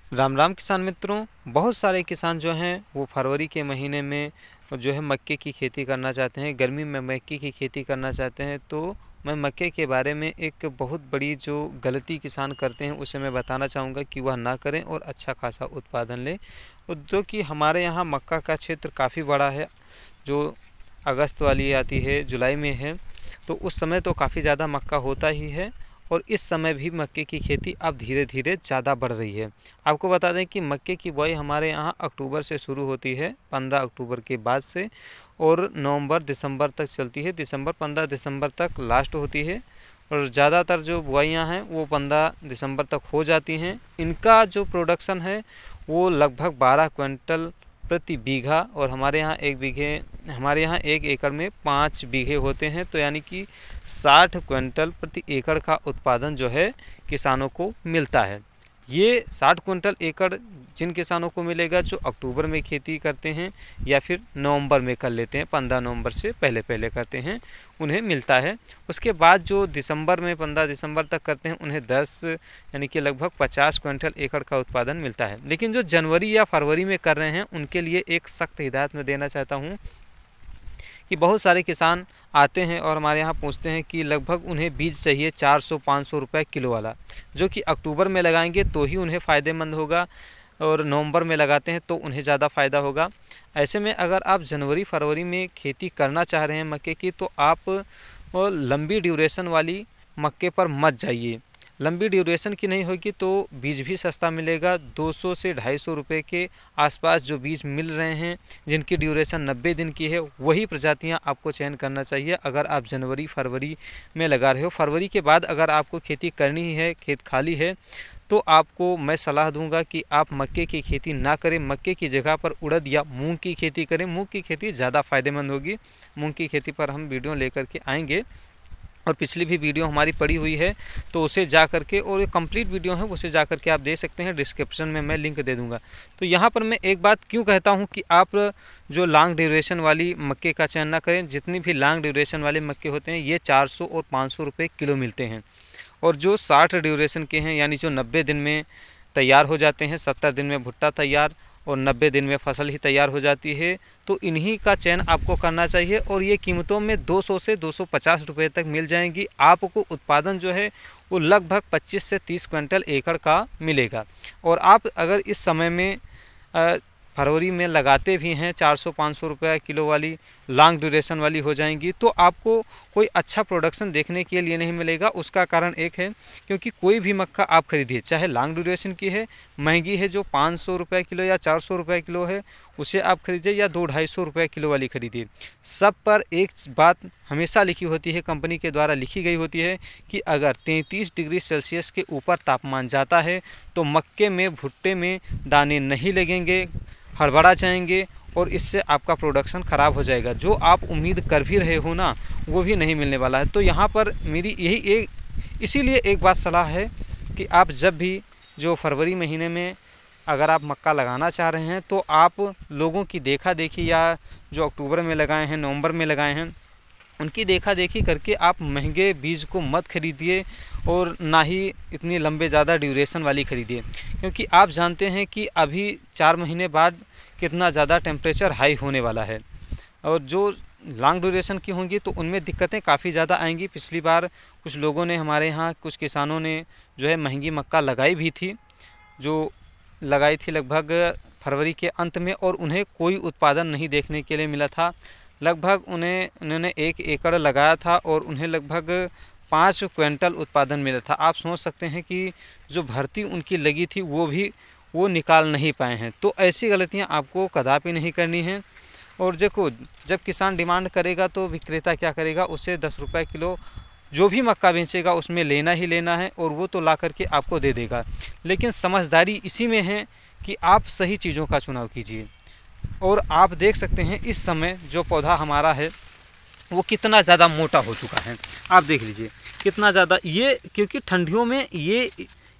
राम राम किसान मित्रों। बहुत सारे किसान जो हैं वो फरवरी के महीने में जो है मक्के की खेती करना चाहते हैं, गर्मी में मक्के की खेती करना चाहते हैं। तो मैं मक्के के बारे में एक बहुत बड़ी जो गलती किसान करते हैं उसे मैं बताना चाहूँगा कि वह ना करें और अच्छा खासा उत्पादन लें। और जो कि हमारे यहाँ मक्का का क्षेत्र काफ़ी बड़ा है, जो अगस्त वाली आती है, जुलाई में है, तो उस समय तो काफ़ी ज़्यादा मक्का होता ही है। और इस समय भी मक्के की खेती अब धीरे धीरे ज़्यादा बढ़ रही है। आपको बता दें कि मक्के की बुआई हमारे यहाँ अक्टूबर से शुरू होती है, 15 अक्टूबर के बाद से, और नवंबर दिसंबर तक चलती है। 15 दिसंबर तक लास्ट होती है और ज़्यादातर जो बुआइयाँ हैं वो 15 दिसंबर तक हो जाती हैं। इनका जो प्रोडक्शन है वो लगभग 12 क्विंटल प्रति बीघा, और हमारे यहाँ एक एकड़ में 5 बीघे होते हैं, तो यानी कि 60 क्विंटल प्रति एकड़ का उत्पादन जो है किसानों को मिलता है। ये 60 क्विंटल एकड़ जिन किसानों को मिलेगा जो अक्टूबर में खेती करते हैं या फिर नवंबर में कर लेते हैं, 15 नवंबर से पहले पहले करते हैं, उन्हें मिलता है। उसके बाद जो दिसंबर में 15 दिसंबर तक करते हैं उन्हें 10 यानी कि लगभग 50 क्विंटल एकड़ का उत्पादन मिलता है। लेकिन जो जनवरी या फरवरी में कर रहे हैं उनके लिए एक सख्त हिदायत मैं देना चाहता हूँ कि बहुत सारे किसान आते हैं और हमारे यहाँ पूछते हैं कि लगभग उन्हें बीज चाहिए 400-500 रुपये किलो वाला, जो कि अक्टूबर में लगाएंगे तो ही उन्हें फ़ायदेमंद होगा, और नवंबर में लगाते हैं तो उन्हें ज़्यादा फ़ायदा होगा। ऐसे में अगर आप जनवरी फरवरी में खेती करना चाह रहे हैं मक्के की, तो आप लंबी ड्यूरेशन वाली मक्के पर मत जाइए। लंबी ड्यूरेशन की नहीं होगी तो बीज भी सस्ता मिलेगा। 200 से 250 रुपये के आसपास जो बीज मिल रहे हैं, जिनकी ड्यूरेशन 90 दिन की है, वही प्रजातियां आपको चयन करना चाहिए अगर आप जनवरी फरवरी में लगा रहे हो। फरवरी के बाद अगर आपको खेती करनी ही है, खेत खाली है, तो आपको मैं सलाह दूंगा कि आप मक्के की खेती ना करें। मक्के की जगह पर उड़द या मूंग की खेती करें। मूंग की खेती ज़्यादा फ़ायदेमंद होगी। मूंग की खेती पर हम वीडियो लेकर के आएंगे, और पिछली भी वीडियो हमारी पड़ी हुई है, तो उसे जा करके, और ये कंप्लीट वीडियो है, उसे जा करके आप देख सकते हैं। डिस्क्रिप्शन में मैं लिंक दे दूंगा। तो यहाँ पर मैं एक बात क्यों कहता हूँ कि आप जो लॉन्ग ड्यूरेशन वाली मक्के का चयन ना करें। जितनी भी लॉन्ग ड्यूरेशन वाले मक्के होते हैं ये 400 और 500 रुपये किलो मिलते हैं, और जो 60 ड्यूरेशन के हैं, यानी जो 90 दिन में तैयार हो जाते हैं, 70 दिन में भुट्टा तैयार और 90 दिन में फसल ही तैयार हो जाती है, तो इन्हीं का चयन आपको करना चाहिए। और ये कीमतों में 200 से 250 रुपये तक मिल जाएंगी। आपको उत्पादन जो है वो लगभग 25 से 30 क्विंटल एकड़ का मिलेगा। और आप अगर इस समय में फरवरी में लगाते भी हैं, 400-500 रुपये किलो वाली लॉन्ग ड्यूरेशन वाली हो जाएंगी, तो आपको कोई अच्छा प्रोडक्शन देखने के लिए नहीं मिलेगा। उसका कारण एक है, क्योंकि कोई भी मक्का आप खरीदिए, चाहे लॉन्ग ड्यूरेशन की है, महंगी है, जो 500 रुपये किलो या 400 रुपये किलो है, उसे आप खरीदिए, या 200-250 रुपये किलो वाली खरीदिए। सब पर एक बात हमेशा लिखी होती है, कंपनी के द्वारा लिखी गई होती है कि अगर 33 डिग्री सेल्सियस के ऊपर तापमान जाता है तो मक्के में, भुट्टे में दाने नहीं लगेंगे, हड़बड़ा जाएंगे, और इससे आपका प्रोडक्शन ख़राब हो जाएगा। जो आप उम्मीद कर भी रहे हो ना, वो भी नहीं मिलने वाला है। तो यहाँ पर मेरी यही इसीलिए एक बात सलाह है कि आप जब भी जो फरवरी महीने में अगर आप मक्का लगाना चाह रहे हैं, तो आप लोगों की देखा देखी, या जो अक्टूबर में लगाए हैं, नवंबर में लगाए हैं, उनकी देखा देखी करके आप महंगे बीज को मत खरीदिए, और ना ही इतनी लंबे ज़्यादा ड्यूरेशन वाली खरीदिए। क्योंकि आप जानते हैं कि अभी 4 महीने बाद कितना ज़्यादा टेम्परेचर हाई होने वाला है, और जो लॉन्ग ड्यूरेशन की होंगी तो उनमें दिक्कतें काफ़ी ज़्यादा आएंगी। पिछली बार कुछ लोगों ने, हमारे यहाँ कुछ किसानों ने जो है महंगी मक्का लगाई भी थी, जो लगाई थी लगभग फरवरी के अंत में, और उन्हें कोई उत्पादन नहीं देखने के लिए मिला था। लगभग उन्होंने 1 एकड़ लगाया था और उन्हें लगभग 5 क्विंटल उत्पादन मिला था। आप सोच सकते हैं कि जो भर्ती उनकी लगी थी वो निकाल नहीं पाए हैं। तो ऐसी गलतियां आपको कदापि नहीं करनी है। और देखो, जब किसान डिमांड करेगा तो विक्रेता क्या करेगा, उसे 10 रुपये किलो जो भी मक्का बेचेगा उसमें लेना ही लेना है, और वो तो ला करके आपको दे देगा। लेकिन समझदारी इसी में है कि आप सही चीज़ों का चुनाव कीजिए। और आप देख सकते हैं इस समय जो पौधा हमारा है वो कितना ज़्यादा मोटा हो चुका है। आप देख लीजिए कितना ज़्यादा, ये क्योंकि ठंडियों में ये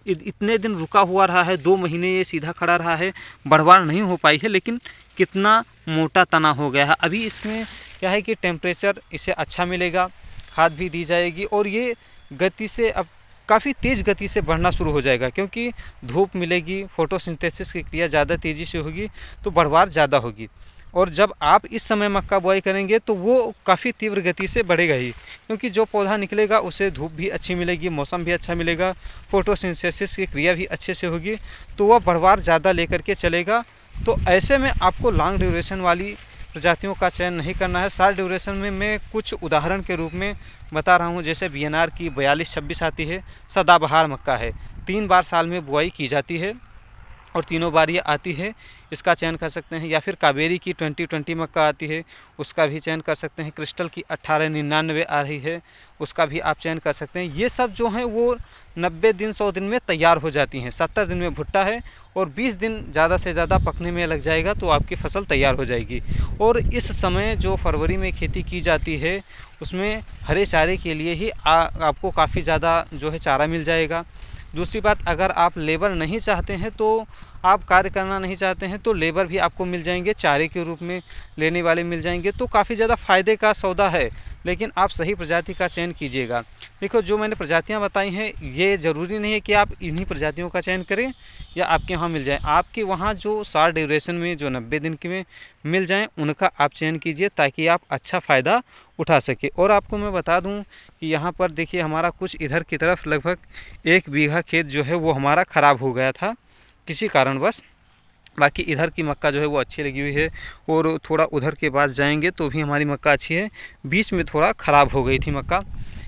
इतने दिन रुका हुआ रहा है, 2 महीने ये सीधा खड़ा रहा है, बढ़वार नहीं हो पाई है, लेकिन कितना मोटा तना हो गया है। अभी इसमें क्या है कि टेम्परेचर इसे अच्छा मिलेगा, खाद भी दी जाएगी, और ये गति से अब काफ़ी तेज़ गति से बढ़ना शुरू हो जाएगा, क्योंकि धूप मिलेगी, फोटोसिंथेसिस की क्रिया ज़्यादा तेज़ी से होगी तो बढ़वार ज़्यादा होगी। और जब आप इस समय मक्का बुआई करेंगे तो वो काफ़ी तीव्र गति से बढ़ेगा ही, क्योंकि जो पौधा निकलेगा उसे धूप भी अच्छी मिलेगी, मौसम भी अच्छा मिलेगा, फोटोसिंथेसिस की क्रिया भी अच्छे से होगी, तो वह बढ़वार ज़्यादा लेकर के चलेगा। तो ऐसे में आपको लॉन्ग ड्यूरेशन वाली प्रजातियों का चयन नहीं करना है। शॉर्ट ड्यूरेशन में मैं कुछ उदाहरण के रूप में बता रहा हूँ, जैसे BNR की 4226 आती है, सदाबहार मक्का है, 3 बार साल में बुआई की जाती है और तीनों बार ये आती है, इसका चयन कर सकते हैं। या फिर कावेरी की 2020 मक्का आती है, उसका भी चयन कर सकते हैं। क्रिस्टल की 1899 आ रही है, उसका भी आप चयन कर सकते हैं। ये सब जो हैं वो 90 दिन 100 दिन में तैयार हो जाती हैं। 70 दिन में भुट्टा है और 20 दिन ज़्यादा से ज़्यादा पकने में लग जाएगा तो आपकी फसल तैयार हो जाएगी। और इस समय जो फरवरी में खेती की जाती है उसमें हरे चारे के लिए ही आपको काफ़ी ज़्यादा जो है चारा मिल जाएगा। दूसरी बात, अगर आप लेबर नहीं चाहते हैं, तो आप कार्य करना नहीं चाहते हैं, तो लेबर भी आपको मिल जाएंगे, चारे के रूप में लेने वाले मिल जाएंगे। तो काफ़ी ज़्यादा फ़ायदे का सौदा है, लेकिन आप सही प्रजाति का चयन कीजिएगा। देखो, जो मैंने प्रजातियां बताई हैं ये ज़रूरी नहीं है कि आप इन्हीं प्रजातियों का चयन करें या आपके वहाँ मिल जाए। आपके वहाँ जो शॉर्ट ड्यूरेशन में जो 90 दिन के में मिल जाएं उनका आप चयन कीजिए, ताकि आप अच्छा फ़ायदा उठा सके। और आपको मैं बता दूं कि यहाँ पर देखिए, हमारा कुछ इधर की तरफ लगभग 1 बीघा खेत जो है वो हमारा ख़राब हो गया था किसी कारणवश। बाकी इधर की मक्का जो है वो अच्छी लगी हुई है, और थोड़ा उधर के पास जाएंगे तो भी हमारी मक्का अच्छी है। बीच में थोड़ा ख़राब हो गई थी मक्का,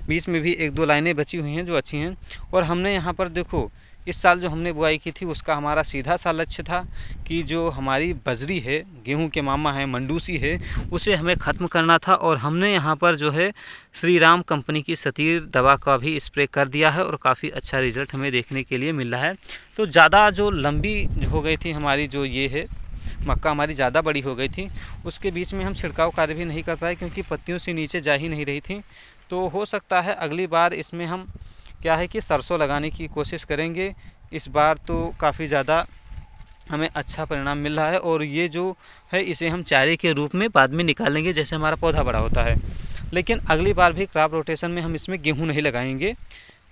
बीच में भी 1-2 लाइनें बची हुई हैं जो अच्छी हैं। और हमने यहाँ पर देखो, इस साल जो हमने बुआई की थी उसका हमारा सीधा सा लक्ष्य था कि जो हमारी बजरी है, गेहूं के मामा है, मंडूसी है, उसे हमें ख़त्म करना था। और हमने यहाँ पर जो है श्री राम कंपनी की सतीर दवा का भी स्प्रे कर दिया है और काफ़ी अच्छा रिज़ल्ट हमें देखने के लिए मिल रहा है। तो ज़्यादा जो लंबी हो गई थी हमारी जो ये है मक्का, हमारी ज़्यादा बड़ी हो गई थी, उसके बीच में हम छिड़काव कार्य भी नहीं कर पाए क्योंकि पत्तियों से नीचे जा ही नहीं रही थी। तो हो सकता है अगली बार इसमें हम क्या है कि सरसों लगाने की कोशिश करेंगे। इस बार तो काफ़ी ज़्यादा हमें अच्छा परिणाम मिल रहा है, और ये जो है इसे हम चारे के रूप में बाद में निकालेंगे जैसे हमारा पौधा बड़ा होता है। लेकिन अगली बार भी क्रॉप रोटेशन में हम इसमें गेहूं नहीं लगाएंगे,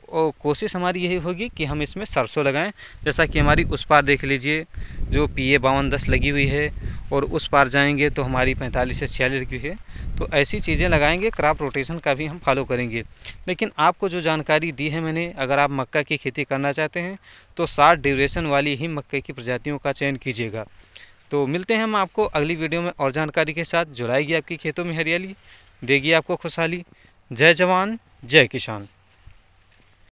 और कोशिश हमारी यही होगी कि हम इसमें सरसों लगाएं। जैसा कि हमारी उस पार देख लीजिए जो PA 5210 लगी हुई है, और उस पार जाएंगे तो हमारी 45 से 46 लगी हुई है। तो ऐसी चीज़ें लगाएंगे, क्रॉप रोटेशन का भी हम फॉलो करेंगे। लेकिन आपको जो जानकारी दी है मैंने, अगर आप मक्का की खेती करना चाहते हैं तो शॉर्ट ड्यूरेशन वाली ही मक्के की प्रजातियों का चयन कीजिएगा। तो मिलते हैं हम आपको अगली वीडियो में और जानकारी के साथ, जो लाएगी आपकी खेतों में हरियाली, देगी आपको खुशहाली। जय जवान जय किसान।